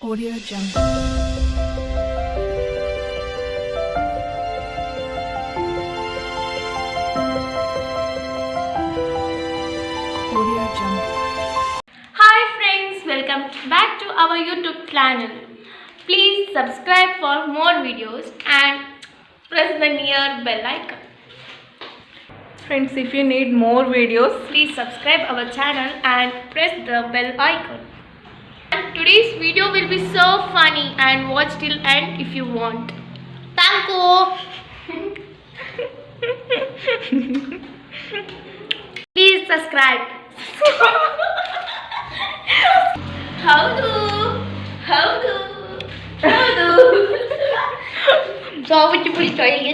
Audio Jungle. Audio Jungle. Hi friends, welcome back to our YouTube channel. Please subscribe for more videos and press the near bell icon. Friends, if you need more videos, Please subscribe our channel and press the bell icon. And today's video will be so funny and watch till end if you want. Thank you. Please subscribe. ಹೌದು ಹೌದು ಹೌದು ಸಾವುಚಿ ಪುಳಿ ತೊಳೆಗೆ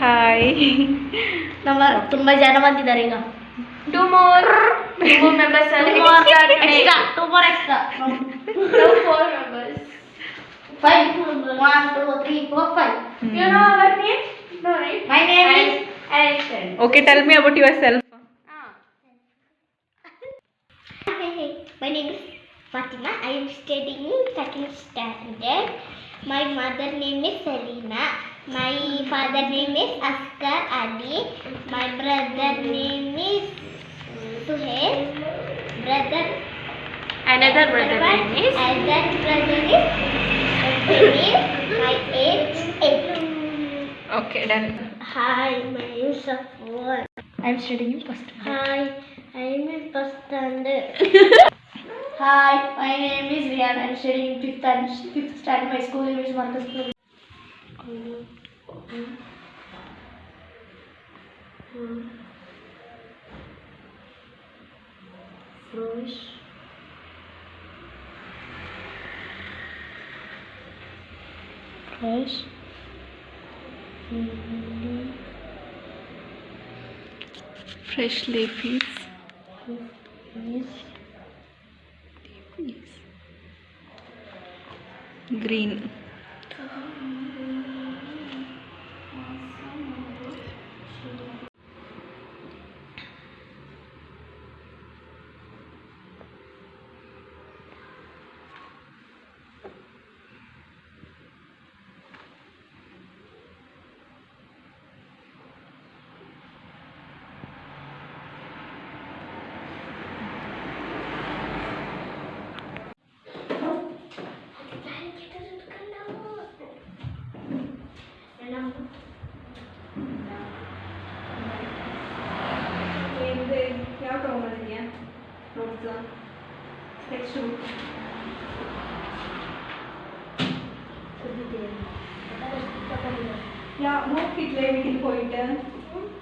hi. ನಮ್ಮ ತುಂಬಾ ಜನ ಬಂದಿದ್ದಾರೆ ಈಗ two more members two more extra four members 5 1 2 3 4 5 you know our name no right my name is Alison. Okay, tell me about yourself. Hey, my name is Fatima. I am studying in second standard. My mother name is Selina. My father name is Askar Ali. My brother name is Suhail. Another brother name is Other brother is Sunil. My age 8. Okay, done. Hi, my name is Safwan. I am studying in first. Hi, I am in first standard. Hi, my name is Riyan. I am studying in fifth standard. My school name is Marcus. Fresh leafies. Green. ಯಾವ ತಗೊಂಡಿದ್ಯಾ notes next നോക്കില്ലേ വീട്ടിൽ പോയിട്ട്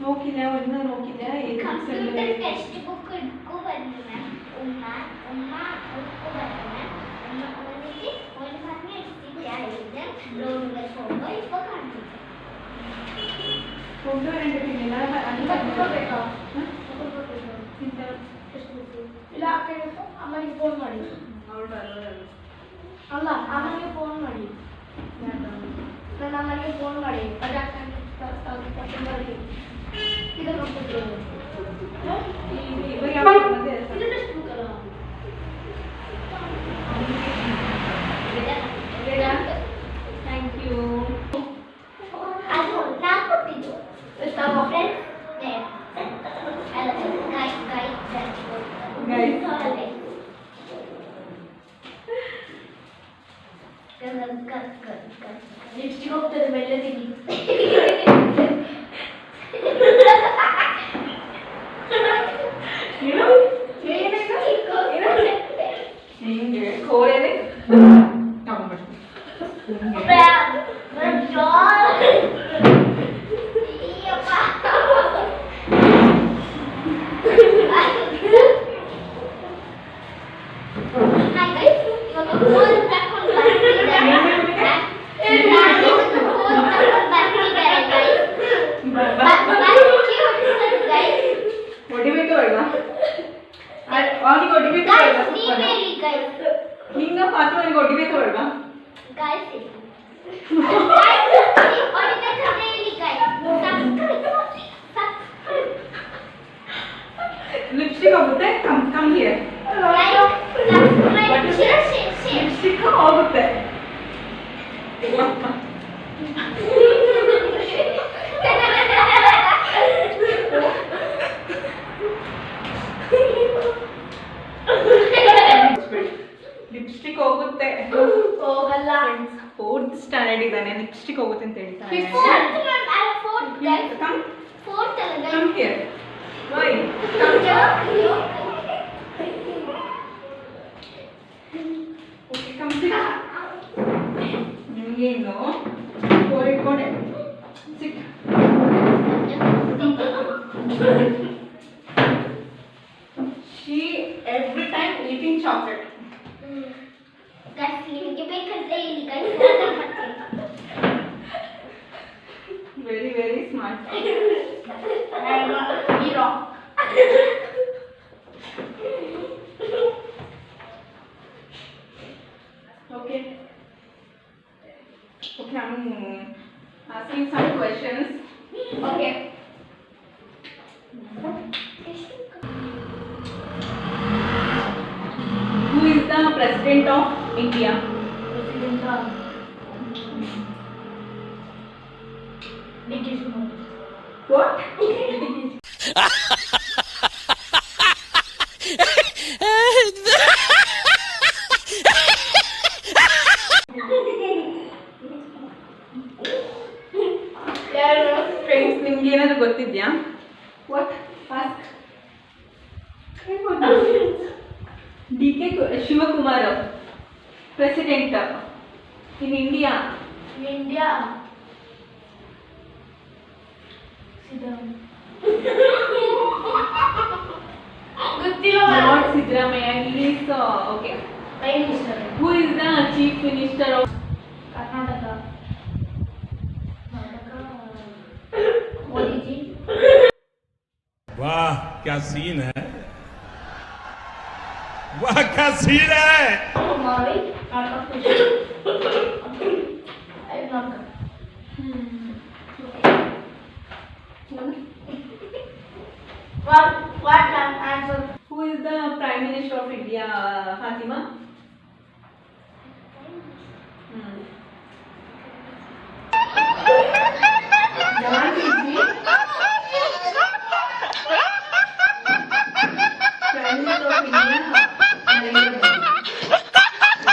നോക്കില്ല ഒന്ന് നോക്കില്ല ഏത് Computer textbook എടുക്കു പറഞ്ഞു മാം ഉമ്മ book പറഞ്ഞു മാം ഉമ്മ വന്നിട്ട് ഒരു പറഞ്ഞ് എടുത്തിട്ടായിരുന്നു ലോണുകൾ പോകുമ്പോൾ ഇപ്പോൾ കാണിച്ചു കൊണ്ടുവരേണ്ട പിന്നെ ಇಲ್ಲ ಅಮ್ಮನಿಗೆ ಫೋನ್ ಮಾಡಿ ಅಲ್ಲ ಅಮ್ಮನಿಗೆ ಫೋನ್ ಮಾಡಿ ನನ್ನ ಅಮ್ಮನಿಗೆ ಫೋನ್ ಮಾಡಿ ಇದು ಕಂಪ್ಯೂಟರ್ ಇದು ಟೆಕ್ಸ್ಟ್ ಬುಕ್ ಅಲ್ಲ ಥ್ಯಾಂಕ್ ಯು. ಅದು ನಾ ಕೊಟ್ಟಿದ್ದು ಫ್ರೆಂಡ್ಸ್ ಲಿಪ್ಸ್ಟಿಕ್ ಹೋಗ್ತದೆ ಮೇಲೆ ತಿನ್ನಿ ಹಿಂಗೆ ಕೋರೇನೆ ತಗೊಂಡ್ಬಿಟ್ಟು ಹೊಡಿಬೇಕು ಬೇಡ ಅವನಿಗೆ ಹೊಡಿಬೇಕು ಬೇಡ ಹಿಂಗ ಪಾತ್ರ ಅವನಿಗೆ ಹೊಡಿಬೇಕು ಬೇಡ ಲಿಪ್ಸ್ಟಿಕ್ ಹೋಗುತ್ತೆ come here Like, subscribe, share. Lipstick ಹೋಗುತ್ತೆ. ಲಿಪ್ಸ್ಟಿಕ್ ಹೋಗುತ್ತೆ. ಹೋಗಲ್ಲ. 4th ಸ್ಟ್ಯಾಂಡರ್ಡ್ ಇದ್ದಾನೆ, ಲಿಪ್ಸ್ಟಿಕ್ ಹೋಗುತ್ತೆ ಅಂತ ಹೇಳ್ತಾನೆ. Come here. Why? Okay, come sit. ನಿಮ್ಗೇನು ಕೋರಿಟ್ಕೊಂಡೆ ಸಿಟ್. She every time eating chocolate. ನಿಮಗೆ ಬೇಕಂದ್ರೆ ಇಲ್ಲಿ Very very smart. Hero. Okay. Okay, I'm asking some questions. Okay. Who is the president of India? President of DK Shivakumar. What? ಯಾರು? Friends, ನಿಮ್ಗೆ ಏನಾದ್ರು ಗೊತ್ತಿದ್ಯಾ? What? Ask. DK Shivakumar, president in India. India. ಗೊತ್ತಿಲ್ಲ. Not Siddaramaiah. He is okay. Prime minister. Who is the chief minister of Karnataka. Modi G. वाह क्या scene है, वाह क्या scene है. ಮಾಡಿ Karnataka. I not. What answer? Who is the prime minister of India, Fatima? Jawan Singh. Prime Minister of India, Narendra Modi.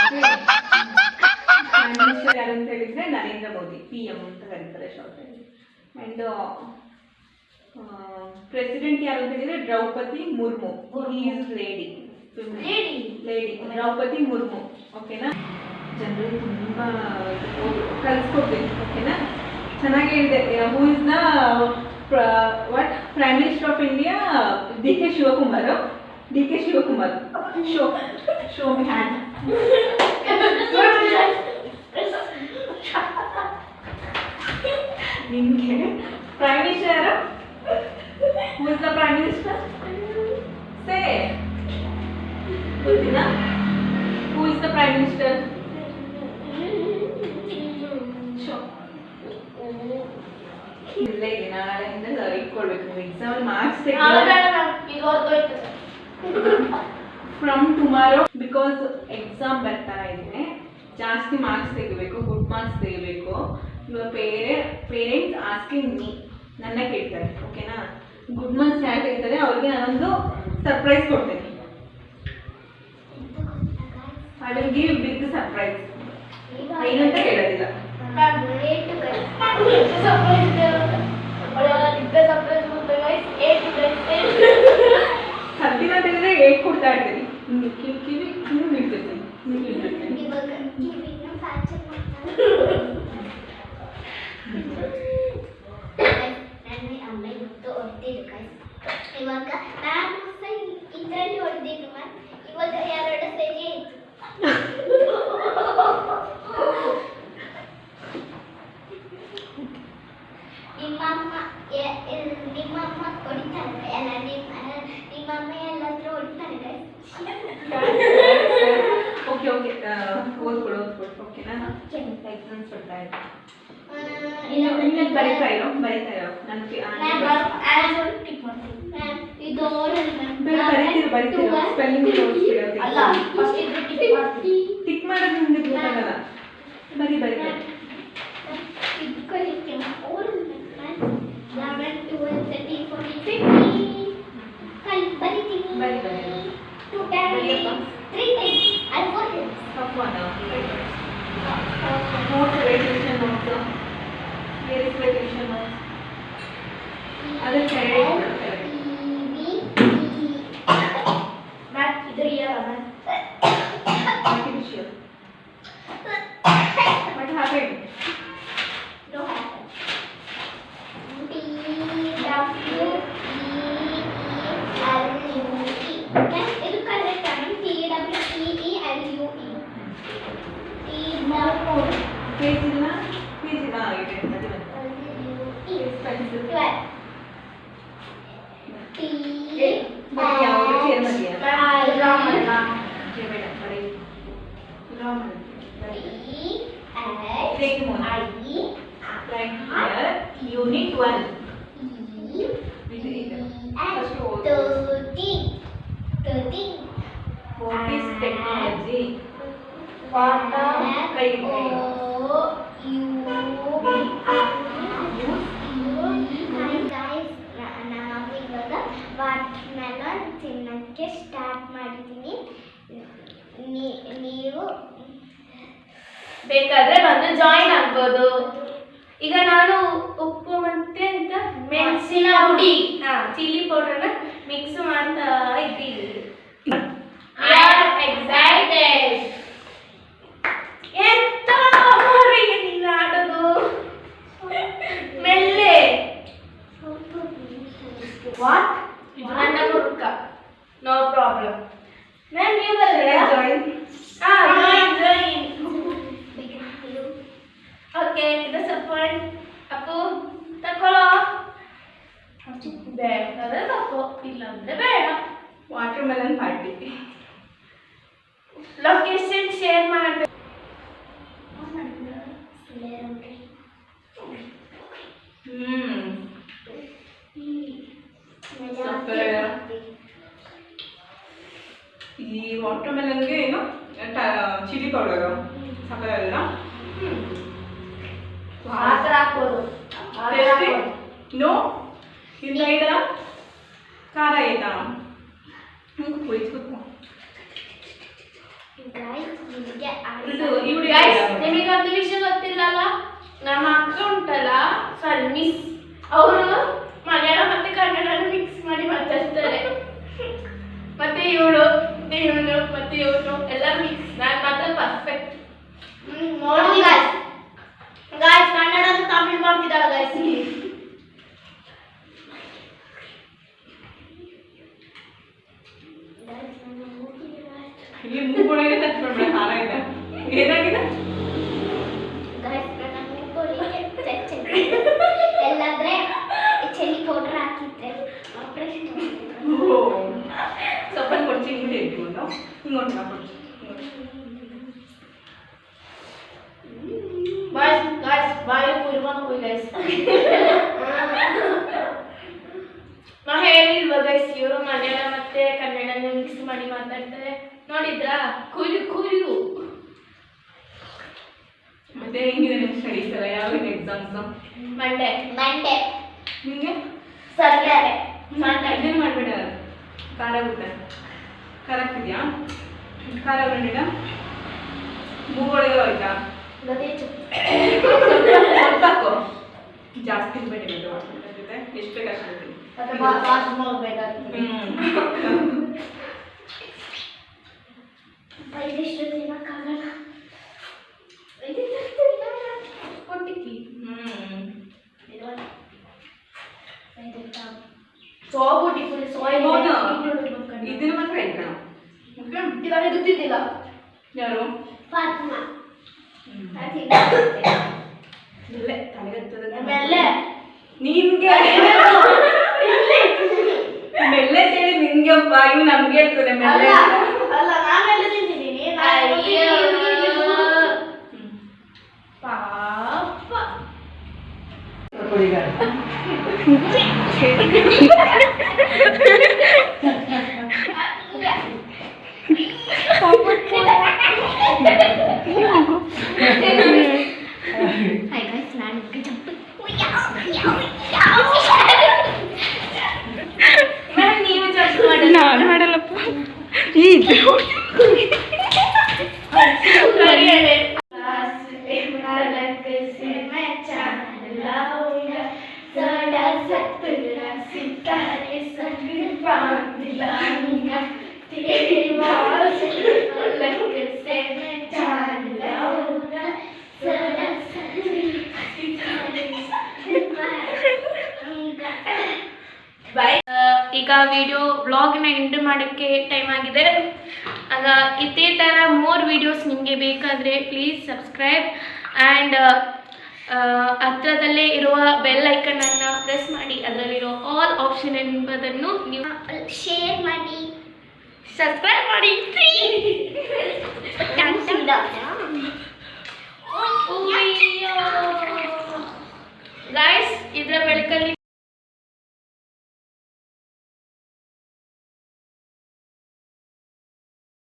Okay. Prime Minister ಯಾರು ಅಂತ ಹೇಳಿದ್ರೆ ನರೇಂದ್ರ ಮೋದಿ, PM ಅಂತ ಕರೀತಾರೆ ಶಾರ್ಟ್ ಆಗಿ. ಅಂಡ್ ಪ್ರೆಸಿಡೆಂಟ್ ಯಾರು ಅಂತ ಹೇಳಿದ್ರೆ Draupadi Murmu. He is lady. Lady Draupadi Murmu. ಓಕೆನಾ? ಜನರಿಗೆ ತುಂಬಾ ಕಲ್ಸ್ಕೊಡ್ಬೇಕು. ಓಕೆನಾ? ಚೆನ್ನಾಗಿ ಹೇಳಿದೆ. Who is the what prime minister of India? DK Shivakumar. DK Shivakumar. Show me hand. ನಿಮಗೆ ಪ್ರೈಮ್ ಮಿನಿಸ್ಟರ್ ಯಾರು? Who is the prime minister? Say ಗೊತ್ತಿಲ್ಲ. Who is the prime minister? Show ಇಲ್ಲ, ಈಗ ನಾಳೆಯಿಂದ ಇಟ್ಕೊಳ್ಬೇಕು. ಎಕ್ಸಾಮ್ ಮಾರ್ಕ್ಸ್ ಈಗ ಹೊರತೋಯ್ತು. From tomorrow, because exam ಬರ್ತಾ ಇದೆ, ಜಾಸ್ತಿ ಮಾರ್ಕ್ಸ್ ತೆಗಿಬೇಕು, ಗುಡ್ ಮಾರ್ಕ್ಸ್ ತೆಗಿಬೇಕು. ಯುವರ್ ಪೇರೆಂಟ್ಸ್ ಆಸ್ಕಿಂಗ್ ಮೀ, ನನ್ನ ಕೇಳ್ತಾರೆ. ಓಕೆನಾ? ಗುಡ್ ಮಾರ್ಕ್ಸ್ ಯಾರು ತೆಗಿತಾರೆ ಅವ್ರಿಗೆ ನಾನೊಂದು ಸರ್ಪ್ರೈಸ್ ಕೊಡ್ತೇನೆ. I will give big surprise. ಏನು ಅಂತ ಕೇಳೋದಿಲ್ಲ. ಹತ್ತಿನ ತೆಗೆದ್ರೆ 8 ಕೊಡ್ತಾ ಇರ್ತೀನಿ. ಕಿವಿ ಇಡ್ತೀನಿ. ಅಮ್ಮ ಇವತ್ತು ಹೊಡೆದಿದ್ದು ಗೈಸ್. ಇವಾಗ ನಾನು ಸಹ ಇದರಲ್ಲಿ ಹೊಡೆದಿದ್ದು ಇವಾಗ ಎರಡು ಸರಿ ಆಯ್ತು. ನಿಮ್ಮಮ್ಮ ಹೊಡಿತಾರೆ ಅಲ್ಲ, ನಿಮ್ಮಮ್ಮ ಎಲ್ಲಾದ್ರೂ ಹೊಡಿತಾರೆ ಗೈಸ್. Okay okay, ಓದ್ಕೊಡು. ಓಕೆನಾ? ಎಕ್ಸಾಮ್ಸ್ ಬರ್ತಾ ಇದೆ. ಬರೀತಾ ಇರೋ ನಾನು ಇದು ಬರೀತೀರೋ ಸ್ಪೆಲ್ಲಿಂಗ್ ಅಲ್ಲ, ಫಸ್ಟ್ ಇದು ಟಿಕ್ ಮಾಡ್ತೀನಿ. ಟಿಕ್ ಮಾಡೋದು ಬರಿ ಬರಿ ಬರಿ. 11, 12, 13, 14, 15. ಬರಿತೀನಿ. ಬರಿ ಬರಿ. 2 times, 3 times, and 4 times. Someone notes, vacation notes. Here is vacation notes. ಅದನ್ನ ಕೆಳಗೆ ಮ್ಯಾಮ್ ಇದು real ma'am. artificial. What happened? No happen. TWEELUE. ಇದು ಕರೆಕ್ಟ್ ಮ್ಯಾಮ್. TWEELUE. Page ಇಲ್ಲ page ಇಲ್ಲ ಇದೆ ಅದು ಬರಿ ಯಾವುದು ಚೇರ್ ಮಧ್ಯ ಬೇಡ ಬರಿ Rama take one right here unit 1 what is technology watermelon ತಿನ್ನಕ್ಕೆ ಸ್ಟಾರ್ಟ್ ಮಾಡಿದ್ದೀನಿ. ನೀವು ಬೇಕಾದ್ರೆ ಬಂದು ಜಾಯಿನ್ ಆಗ್ಬೋದು. ಈಗ ನಾನು ಉಪ್ಪು ಮತ್ತೆ ಅಂತ ಮೆಣಸಿನ ಹುಡಿ ಚಿಲ್ಲಿ ಪೌಡರ್ನ ಮಿಕ್ಸ್ ಮಾಡ್ತಾ ಇದ್ದೀವಿ. ಎಕ್ಸೈಟೆಡ್. ಎಂತ ಅವರಿಗೆ ನೀನು ಆಡೋದು ಮೆಲ್ಲೆ. ವಾಟ್ ಇದು ನನ್ನ ಮುರುಕ. No problem ma'am. ನೀವು ಬರಲ್ಲ? join join. ಓಕೆ ಇದು ಸ್ವಲ್ಪ ಅಪ್ಪು ತಕೊಳ್ಳೋ. ಬೇಕಾದ್ರೆ ತಕೋ, ಇಲ್ಲಾಂದ್ರೆ ಬೇಡ. watermelon party ಲೊಕೇಶನ್ ಶೇರ್ ಮಾಡಬೇಕು. ಈ ವಾಟರ್ಮೆಲನ್ಗೆ ಏನು ಚಿಲ್ಲಿ ಪೌಡರು ಸಕ್ಕರೆ ಎಲ್ಲ ಆ ಥರ ಹಾಕ್ಬೋದು. ನೋ ಹಿಂದೈದ ಖಾರ ಐತಾ ಕುಳಿಸ್ಕೊತ ಇದು ಇವ್ರು ನಿಮಗೊಂದು ವಿಷಯ ಗೊತ್ತಿಲ್ಲಲ್ಲ, ನಮ್ಮ ಅಕ್ಕ ಉಂಟಲ್ಲ, ಸಾರಿ ಮಿಸ್, ಅವರು ಮಲಯಾಳ ಮತ್ತೆ ಕನ್ನಡ ಮಿಕ್ಸ್ ಮಾಡಿ ಮಾತಾಡ್ತಾರೆ. ಮತ್ತೆ ಇವಳು ಮತ್ತೆ ಇವನು ಎಲ್ಲ ಮಿಕ್ಸ್. ನಾನು ಮಾತ್ರ ಪರ್ಫೆಕ್ಟ್. ನೋಡಿ ಗಾಯ್ಸ್ ಕನ್ನಡ ಕಾಮೆಂಟ್ ಮಾಡ್ತಿದ್ದಾಳ ಗಾಯ್ಸ್. ಇಲ್ಲಿ ಮೂಗೊಳಗೆ ಟಚ್ ಮಾಡ್ಬೇಡ, ಖಾರ ಇದೆ. ಏನಾಗಿದೆ? ಎಲ್ಲಾದ್ರೆ ಚಿಲ್ಲಿ ಪೌಡರ್ ಹಾಕಿದ್ರೆ ಸ್ವಲ್ಪ ಕೊಡ್ತೀನಿ ಹಿಂಗೆ ಇಟ್ಕೊಂಡು ಹಿಂಗೊಂಡು ಕೊಡ್ತೀನಿ. ಗಾಯ್ಸ್ ಬಾಯಿ ಕುರ್ಕೊಂಡು ಗಾಯ್ಸ್. ನಾ ಹೇಳಿಲ್ವ ಗೈಸ್, ಇವರು ಮಲಯಾಳ ಮತ್ತೆ ಕನ್ನಡನ ಮಿಕ್ಸ್ ಮಾಡಿ ಮಾತಾಡ್ತಾರೆ. ನೋಡಿದ್ರಾ? ಕುರು. ಮತ್ತೆ ಹೆಂಗಿದೆ ನಿಮ್ಮ ಸ್ಟಡೀಸ್ ಎಲ್ಲ? ಯಾವಾಗ ಎಕ್ಸಾಮ್ಸ್? ಮಂಡೆ ನಿಮಗೆ ಸಂಡೆ ಇದೇನು ಮಾಡಬೇಡ, ಖಾರ ಊಟ ಕರೆಕ್ಟ್ ಇದೆಯಾ? ಖಾರ ಬಂದಿಡ ಮೂಗೊಳಗೆ ಹೋಯ್ತಾ? ಗೊತ್ತಾಕೋ ಜಾಸ್ತಿ ಬೇಡ ಜೊತೆ ಎಷ್ಟು ಬೇಕಾಗ್ತದೆ. ಇದಿಷ್ಟು ತಿನ್ನಕ್ಕಾಗಲ್ಲ. ಕೊಟ್ಟಿಕ್ಕಿ ಇದನ್ನು ಮಾತ್ರ ಇಟ್ಕೋಣ. ಗೊತ್ತಿದ್ದಿಲ್ಲ. ಯಾರು ಫಾತಿಮಾ ಇಲ್ಲೇ ತಲೆಗತ್ತದ ಆಮೇಲೆ ನಿನ್ಗೆ ಮೆಲ್ಲೆ ಹೇಳಿ ನಿನ್ಗೆಪ್ಪ, ಇವು ನಮ್ಗೆ ಹೇಳ್ತದೆ ಮೆಲ್ಲೆ. ಅಲ್ಲ ನಾನೆಲ್ಲ ತಿಂತಿದ್ದೀನಿ. ಪಾಪ ಈಗ ವಿಡಿಯೋ ವ್ಲಾಗ್ನ ಎಂಡ್ ಮಾಡೋಕ್ಕೆ ಟೈಮ್ ಆಗಿದೆ. ಆಗ ಇದೇ ಥರ ಮೋರ್ ವೀಡಿಯೋಸ್ ನಿಮಗೆ ಬೇಕಾದರೆ ಪ್ಲೀಸ್ ಸಬ್ಸ್ಕ್ರೈಬ್ ಆ್ಯಂಡ್ ಹತ್ರದಲ್ಲೇ ಇರುವ ಬೆಲ್ ಐಕನನ್ನು ಪ್ರೆಸ್ ಮಾಡಿ. ಅದರಲ್ಲಿರೋ ಆಲ್ ಆಪ್ಷನ್ ಎಂಬುದನ್ನು ನೀವು ಶೇರ್ ಮಾಡಿ, ಸಬ್ಸ್ಕ್ರೈಬ್ ಮಾಡಿ. ಥ್ಯಾಂಕ್ಸ್.